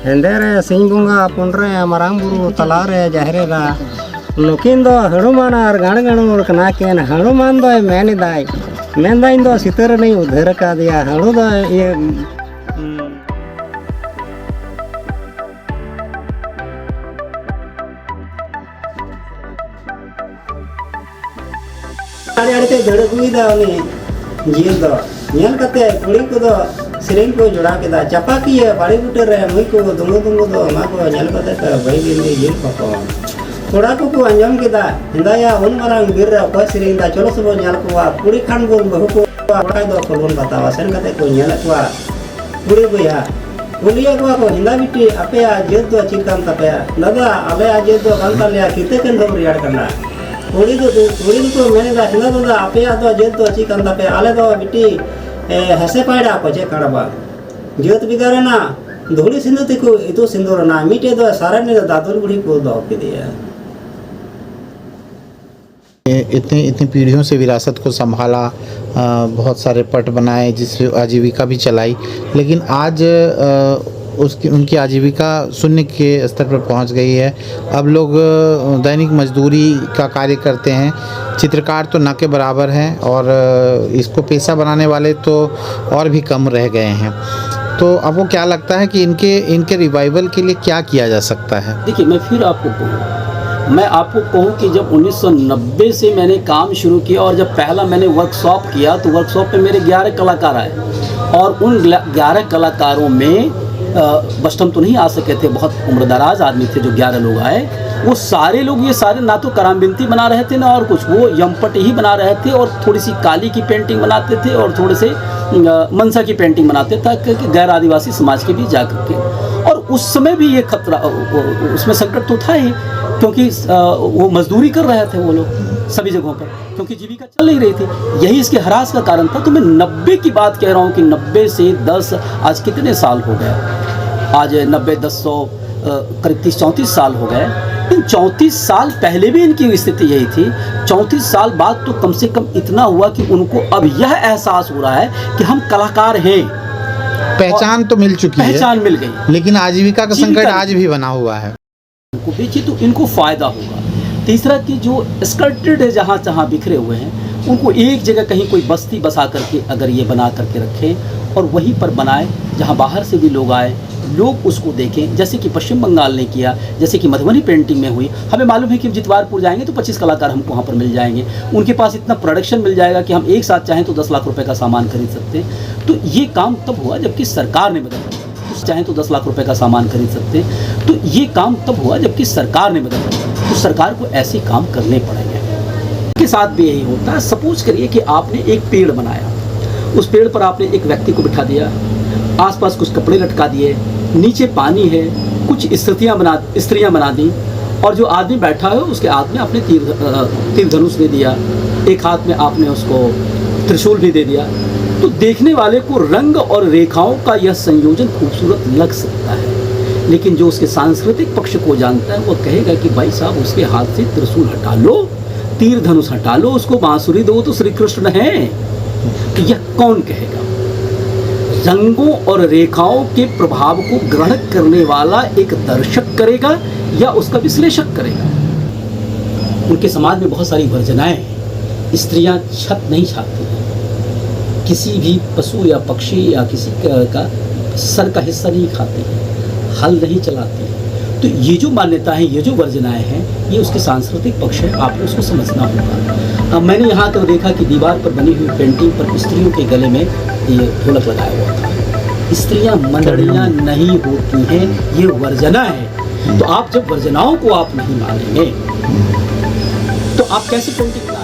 हेंदे रे सिंह बंगा पुनरे मारांग बुरु तलारे जहरेरा नुकिन दो हनुमान और गणगणुर कना केन हनुमान दो मेनिदाय मेंदाइन दो सितर नहीं उधर का दिया हनु दो ये आड़े आड़े ते धड़ गुई दा उनी जील दो नेल कते कुड़ी को दो सिरिंग को जुड़ा के दा चपा की है बाड़ी बुटे रे मुई को दुंगो दुंगो दो मा को नेल कते का भाई गिंदी जील पको थोड़ा को अंजम के दा हिंदाया उन मारांग बिर रे को सिरिंग दा चलो सब नेल को कुड़ी खान को बहु को बड़ा दो कोन बतावा सेन कते को नेल को कुड़ी बुया कुलिया को हिंदा बिटी अपे आ जेद दो चिकाम तपे दादा अबे आ जेद दो कांता लिया किते कन दो रियाड करना कुड़ी तो मैंने दा हिंदा दो आपे आदो जेद तो अच्छी कंदा पे आले दो बिटी हसे पायडा पचे कड़बा जेत बिगारे ना धूली सिंधु तिको इतो सिंधुर ना मीटे दो सारे ने दादुल बुढ़ी को दो पे दिया। इतनी पीढ़ियों से विरासत को संभाला, बहुत सारे पट बनाए जिससे आजीविका भी चलाई, लेकिन आज उनकी आजीविका शून्य के स्तर पर पहुंच गई है। अब लोग दैनिक मजदूरी का कार्य करते हैं, चित्रकार तो न के बराबर हैं और इसको पेशा बनाने वाले तो और भी कम रह गए हैं। तो आपको क्या लगता है कि इनके रिवाइवल के लिए क्या किया जा सकता है? देखिए, मैं आपको कहूँ कि जब 1990 से मैंने काम शुरू किया और जब पहला मैंने वर्कशॉप किया तो वर्कशॉप पे मेरे 11 कलाकार आए और उन 11 कलाकारों में बस्टम तो नहीं आ सके थे, बहुत उम्रदराज आदमी थे जो 11 लोग आए। वो सारे लोग ये सारे ना तो करामबिंती बना रहे थे ना और कुछ, वो यमपट ही बना रहे थे और थोड़ी सी काली की पेंटिंग बनाते थे और थोड़े से मनसा की पेंटिंग बनाते ताकि गैर आदिवासी समाज के भी जा करके। और उस समय भी ये खतरा, उसमें संकट तो था ही, क्योंकि वो मजदूरी कर रहे थे वो लोग सभी जगहों पर, क्योंकि जीविका चल नहीं रही थी। यही इसके ह्रास का कारण था। तो मैं 90 की बात कह रहा हूँ कि 90 से 10 आज कितने साल हो गए? आज 90-100 करीब 30-34 साल हो गए। इन 34 साल पहले भी इनकी स्थिति यही थी। 34 साल बाद तो कम से कम इतना हुआ कि उनको अब यह एहसास हो रहा है कि हम कलाकार हैं। पहचान तो मिल चुकी है, पहचान मिल गई, लेकिन आजीविका का संकट आज भी बना हुआ है। उनको बेचिए तो इनको फायदा होगा। तीसरा कि जो स्कर्टेड है, जहाँ जहाँ बिखरे हुए हैं, उनको एक जगह कहीं कोई बस्ती बसा करके अगर ये बना करके रखें और वहीं पर बनाए जहाँ बाहर से भी लोग आए, लोग उसको देखें, जैसे कि पश्चिम बंगाल ने किया, जैसे कि मधुबनी पेंटिंग में हुई। हमें मालूम है कि जितवारपुर जाएंगे तो 25 कलाकार हमको वहाँ पर मिल जाएंगे। उनके पास इतना प्रोडक्शन मिल जाएगा कि हम एक साथ चाहें तो 10 लाख रुपए का सामान खरीद सकते हैं। तो ये काम तब हुआ जबकि सरकार ने बदला, चाहें तो 10 लाख रुपए का सामान खरीद सकते हैं। तो ये काम तब हुआ जबकि सरकार ने बदला। तो सरकार को ऐसे काम करने पड़ेंगे। के साथ भी यही होता है। सपोज करिए कि आपने एक पेड़ बनाया, उस पेड़ पर आपने एक व्यक्ति को बिठा दिया, आसपास कुछ कपड़े लटका दिए, नीचे पानी है, कुछ स्त्रियां बना दी और जो आदमी बैठा है उसके हाथ में आपने तीर धनुष दे दिया, एक हाथ में आपने उसको त्रिशूल भी दे दिया। तो देखने वाले को रंग और रेखाओं का यह संयोजन खूबसूरत लग सकता है, लेकिन जो उसके सांस्कृतिक पक्ष को जानता है वो कहेगा कि भाई साहब उसके हाथ से त्रिशूल हटा लो, तीर धनुष हटा लो, उसको बांसुरी दो तो श्री कृष्ण है। तो यह कौन कहेगा? रंगों और रेखाओं के प्रभाव को ग्रहण करने वाला एक दर्शक करेगा या उसका विश्लेषक करेगा। उनके समाज में बहुत सारी वर्जनाएं हैं। स्त्रियां छत नहीं छाती हैं, किसी भी पशु या पक्षी या किसी का सर का हिस्सा नहीं खाती हैं, हल नहीं चलाती हैं। तो ये जो मान्यता है, ये जो वर्जनाएं हैं, ये उसके सांस्कृतिक पक्ष है, आपको उसको समझना होगा। मैंने यहाँ तो देखा कि दीवार पर बनी हुई पेंटिंग पर स्त्रियों के गले में ये ढोलक लगाया हुआ था। स्त्रियां मंडलियां नहीं होती हैं, ये वर्जना है। तो आप जब वर्जनाओं को आप नहीं मानेंगे तो आप कैसे पेंटिंग